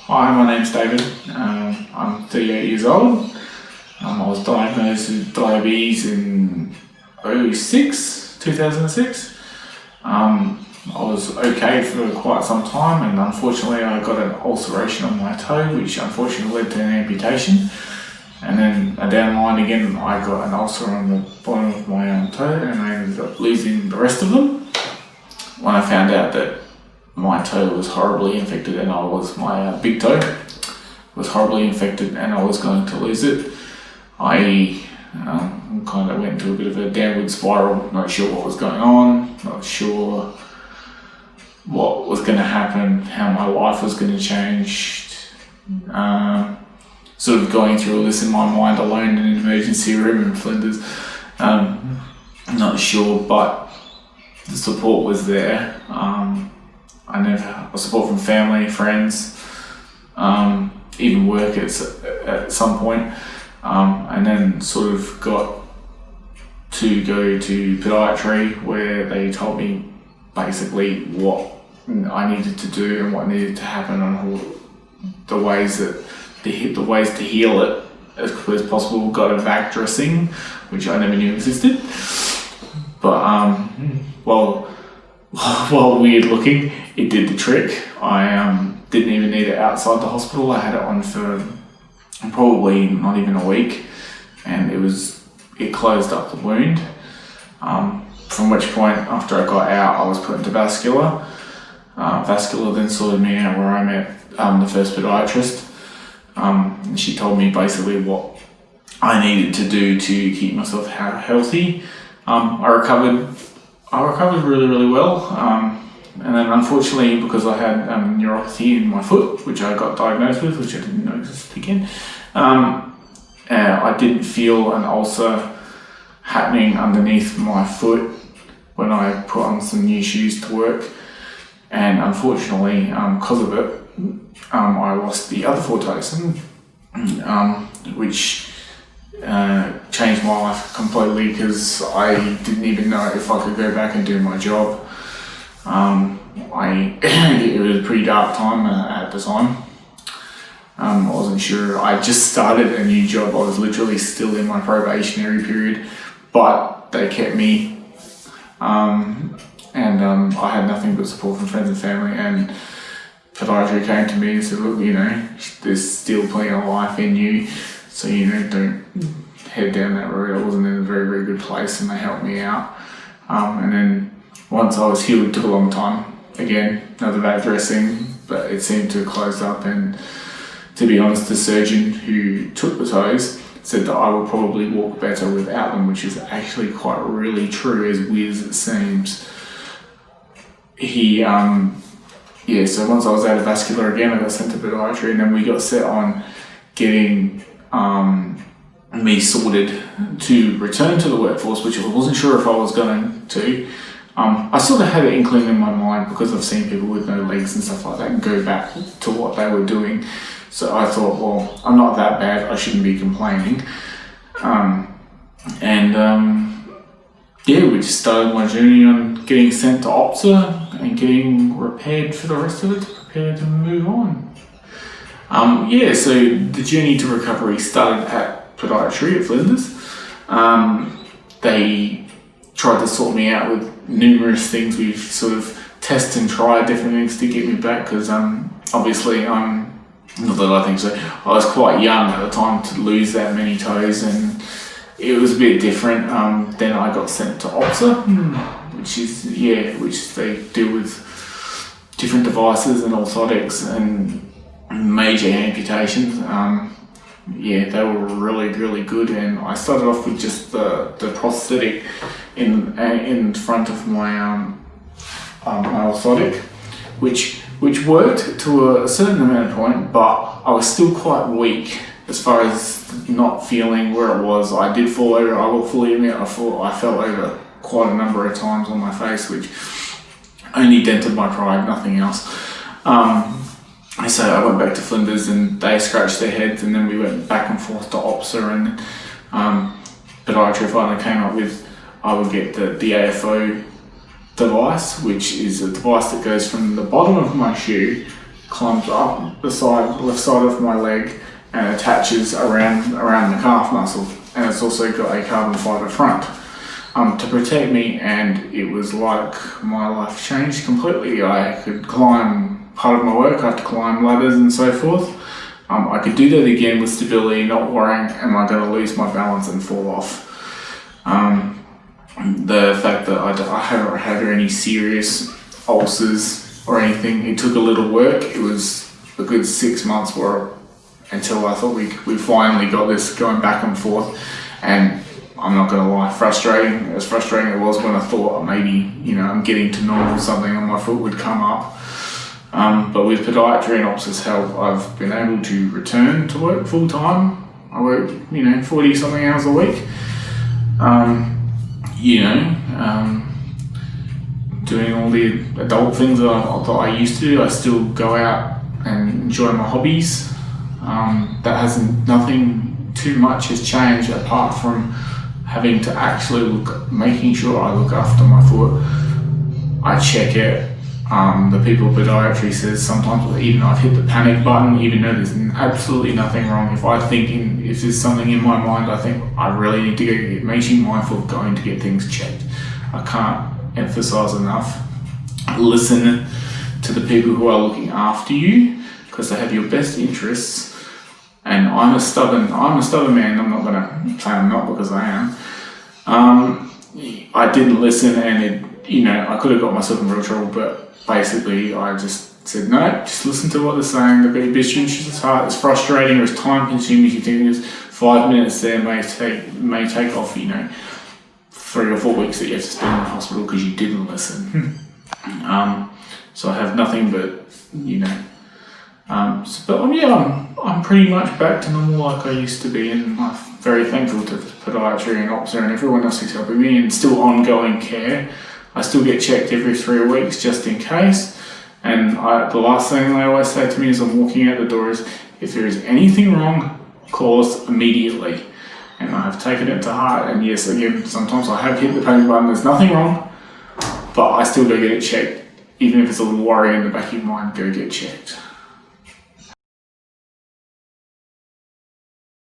Hi, my name's David. I'm 38 years old. I was diagnosed with diabetes in 2006. I was okay for quite some time, and unfortunately I got an ulceration on my toe, which unfortunately led to an amputation. And then down the line again, I got an ulcer on the bottom of my toe, and I ended up losing the rest of them. When I found out that my toe was horribly infected, and my big toe was horribly infected, and I was going to lose it, I kind of went into a bit of a downward spiral. Not sure what was going on, not sure what was going to happen, how my life was going to change. Sort of going through all this in my mind alone in an emergency room in Flinders. Not sure, but the support was there. I never had support from family, friends, even work at some point, and then sort of got to go to podiatry, where they told me basically what I needed to do and what needed to happen on the ways to heal it as quickly as possible. Got a vac dressing, which I never knew existed, but while weird looking, it did the trick. I didn't even need it outside the hospital. I had it on for probably not even a week, and it closed up the wound. From which point, after I got out, I was put into vascular. Vascular then sorted me out where I met the first podiatrist. She told me basically what I needed to do to keep myself healthy. I recovered really, really well. And then unfortunately, because I had neuropathy in my foot, which I got diagnosed with, which I didn't know existed again, I didn't feel an ulcer happening underneath my foot when I put on some new shoes to work. And unfortunately, because of it, I lost the other 4 toes, which changed my life completely, because I didn't even know if I could go back and do my job. It was a pretty dark time at the time. I wasn't sure. I just started a new job. I was literally still in my probationary period, but they kept me. I had nothing but support from friends and family, and podiatry came to me and said, look, there's still plenty of life in you, so don't head down that road. I wasn't in a very, very good place, and they helped me out. And then once I was healed, it took a long time. Again, another vac dressing, but it seemed to close up, and to be honest, the surgeon who took the toes said that I would probably walk better without them, which is actually quite really true, as weird as it seems. So once I was out of vascular again, I got sent to podiatry, and then we got set on getting me sorted to return to the workforce, which I wasn't sure if I was going to. I sort of had an inkling in my mind, because I've seen people with no legs and stuff like that go back to what they were doing. So I thought, well, I'm not that bad, I shouldn't be complaining. We just started my journey on getting sent to OPSA and getting repaired for the rest of it, to prepare to move on. So the journey to recovery started at podiatry at Flinders. They tried to sort me out with numerous things. We've sort of tested and tried different things to get me back, because obviously not that I think so. I was quite young at the time to lose that many toes, and it was a bit different. Then I got sent to OPSA, which they deal with different devices and orthotics and major amputations. They were really, really good, and I started off with just the prosthetic in front of my my orthotic, which worked to a certain amount of point, but I was still quite weak as far as not feeling where it was. I did fall over. I will fully admit I fell over quite a number of times on my face, which only dented my pride, nothing else. So I went back to Flinders, and they scratched their heads, and then we went back and forth to OPSA, and podiatry finally came up with I would get the AFO device, which is a device that goes from the bottom of my shoe climbs up the left side of my leg and attaches around the calf muscle. And it's also got a carbon fibre front to protect me, and it was like my life changed completely. I could climb, part of my work, I had to climb ladders and so forth. I could do that again with stability, not worrying, am I going to lose my balance and fall off? The fact that I haven't had any serious ulcers or anything, it took a little work. It was a good 6 months until I thought we finally got this going back and forth. And I'm not going to lie, frustrating. As frustrating it was when I thought maybe, I'm getting to normal, something on my foot would come up. But with podiatry and ulcers help, I've been able to return to work full time. I work, 40 something hours a week. Doing all the adult things that I used to do. I still go out and enjoy my hobbies. Nothing too much has changed apart from having to actually making sure I look after my foot. I check it. The people at podiatry says sometimes even I've hit the panic button, even though there's absolutely nothing wrong. If there's something in my mind, I think I really need to go. It makes you mindful of going to get things checked. I can't emphasize enough. Listen to the people who are looking after you, because they have your best interests. And I'm a stubborn man. I'm not going to say I'm not, because I am. I didn't listen, and I could have got myself in real trouble, but basically I just said, no, just listen to what they're saying. The best interest is hard. It's frustrating, or it's time consuming. You think there's 5 minutes there may take off, 3 or 4 weeks that you have to spend in the hospital because you didn't listen. So I have nothing but, I'm pretty much back to normal like I used to be, and I'm very thankful to podiatry and ulcer and everyone else who's helping me, and still ongoing care. I still get checked every 3 weeks just in case. And the last thing they always say to me as I'm walking out the door is, if there is anything wrong, call us immediately. And I have taken it to heart. And yes, again, sometimes I have hit the panic button, there's nothing wrong, but I still go get it checked. Even if it's a little worry in the back of your mind, go get checked.